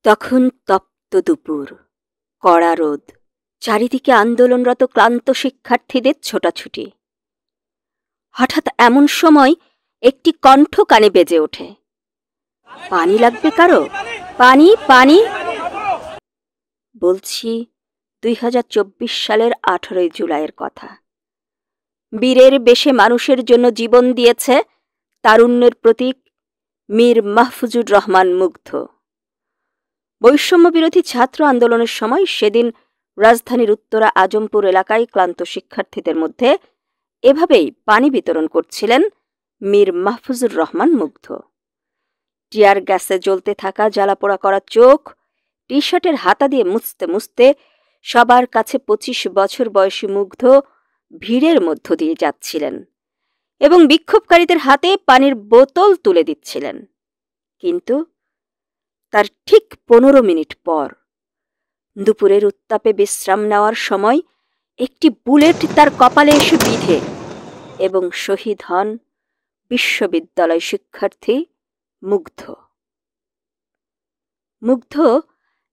তখন তপ্ত দুপুর, কড়া রোদ, চারিদিকে আন্দোলনরত ক্লান্ত শিক্ষার্থীদের ছোটাছুটি। হঠাৎ এমন সময় একটি কণ্ঠ কানে বেজে ওঠে, পানি লাগবে কারো? পানি পানি। বলছি 2024 সালের 18 জুলাইয়ের কথা। বীরের বেশে মানুষের জন্য জীবন দিয়েছে তারুণ্যের প্রতীক মীর মাহফুজুর রহমান মুগ্ধ। বৈষম্য বিরোধী ছাত্র আন্দোলনের সময় সেদিন রাজধানীর উত্তরা আজমপুর এলাকায় ক্লান্ত শিক্ষার্থীদের মধ্যে এভাবেই পানি বিতরণ করছিলেন মীর মাহফুজুর রহমান মুগ্ধ। টিয়ার গ্যাসে জ্বলতে থাকা জ্বালাপোড়া করা চোখ টি শার্টের হাতা দিয়ে মুছতে মুছতে সবার কাছে 25 বছর বয়সী মুগ্ধ ভিড়ের মধ্য দিয়ে যাচ্ছিলেন এবং বিক্ষোভকারীদের হাতে পানির বোতল তুলে দিচ্ছিলেন। কিন্তু তার ঠিক 15 মিনিট পর, দুপুরের উত্তাপে বিশ্রাম নেওয়ার সময় একটি বুলেট তার কপালে এসে বিঁধে এবং শহীদ হন বিশ্ববিদ্যালয় শিক্ষার্থী মুগ্ধ। মুগ্ধ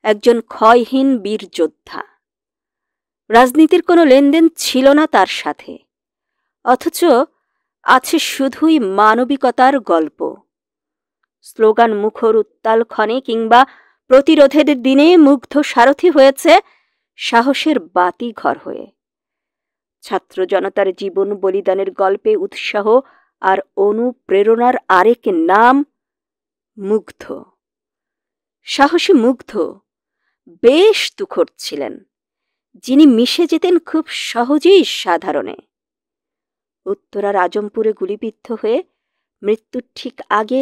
একজন ক্ষয়হীন বীর যোদ্ধা। রাজনীতির কোনো লেনদেন ছিল না তার সাথে, অথচ আছে শুধুই মানবিকতার গল্প। স্লোগান মুখর উত্তাল ক্ষণে কিংবা প্রতিরোধের দিনে মুগ্ধ সারথি হয়েছে সাহসের বাতি ঘর হয়ে। ছাত্র জনতার জীবন বলিদানের গল্পে উৎসাহ আর অনুপ্রেরণার আরেক নাম মুগ্ধ। সাহসী মুগ্ধ বেশ তুখোড় ছিলেন, যিনি মিশে যেতেন খুব সহজেই সাধারণে। উত্তরার আজমপুরে গুলিবিদ্ধ হয়ে মৃত্যুর ঠিক আগে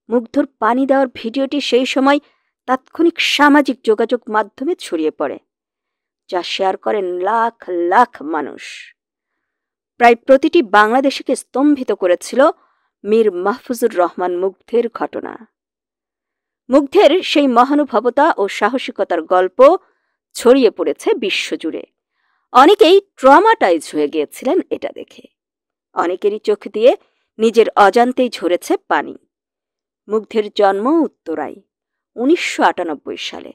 মুগ্ধর পানি দেওয়ার ভিডিওটি সেই সময় তাৎক্ষণিক সামাজিক যোগাযোগ মাধ্যমে ছড়িয়ে পড়ে, যা শেয়ার করেন লাখ লাখ মানুষ। প্রায় প্রতিটি বাংলাদেশিকে স্তম্ভিত করেছিল মীর মাহফুজুর রহমান মুগ্ধের ঘটনা। মুগ্ধের সেই মহানুভবতা ও সাহসিকতার গল্প ছড়িয়ে পড়েছে বিশ্বজুড়ে। অনেকেই ট্রমাটাইজ হয়ে গিয়েছিলেন এটা দেখে। অনেকেরই চোখ দিয়ে নিজের অজান্তেই ঝরেছে পানি। মুগ্ধের জন্ম উত্তরায় 1998 সালে।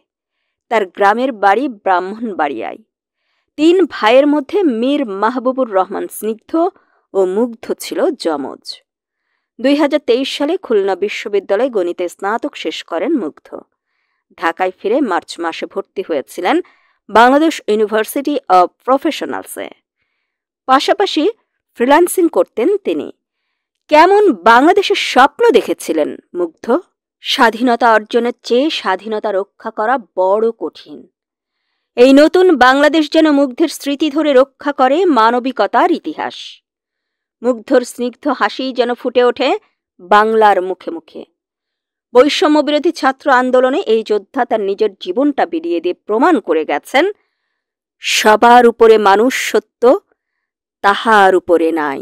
তার গ্রামের বাড়ি ব্রাহ্মণবাড়িয়ায়। 3 ভাইয়ের মধ্যে মীর মাহবুবুর রহমান স্নিগ্ধ ও মুগ্ধ ছিল যমজ। 2023 সালে খুলনা বিশ্ববিদ্যালয়ে গণিতে স্নাতক শেষ করেন মুগ্ধ। ঢাকায় ফিরে মার্চ মাসে ভর্তি হয়েছিলেন বাংলাদেশ ইউনিভার্সিটি অব প্রফেশনালসে। পাশাপাশি ফ্রিল্যান্সিং করতেন তিনি। কেমন বাংলাদেশের স্বপ্ন দেখেছিলেন মুগ্ধ? স্বাধীনতা অর্জনের চেয়ে স্বাধীনতা রক্ষা করা বড় কঠিন। এই নতুন বাংলাদেশ যেন মুগ্ধের স্মৃতি ধরে রক্ষা করে মানবিকতার ইতিহাস। মুগ্ধর স্নিগ্ধ হাসি যেন ফুটে ওঠে বাংলার মুখে মুখে। বৈষম্য বিরোধী ছাত্র আন্দোলনে এই যোদ্ধা তার নিজের জীবনটা বিলিয়ে দিয়ে প্রমাণ করে গেছেন, সবার উপরে মানুষ সত্য, তাহার উপরে নাই।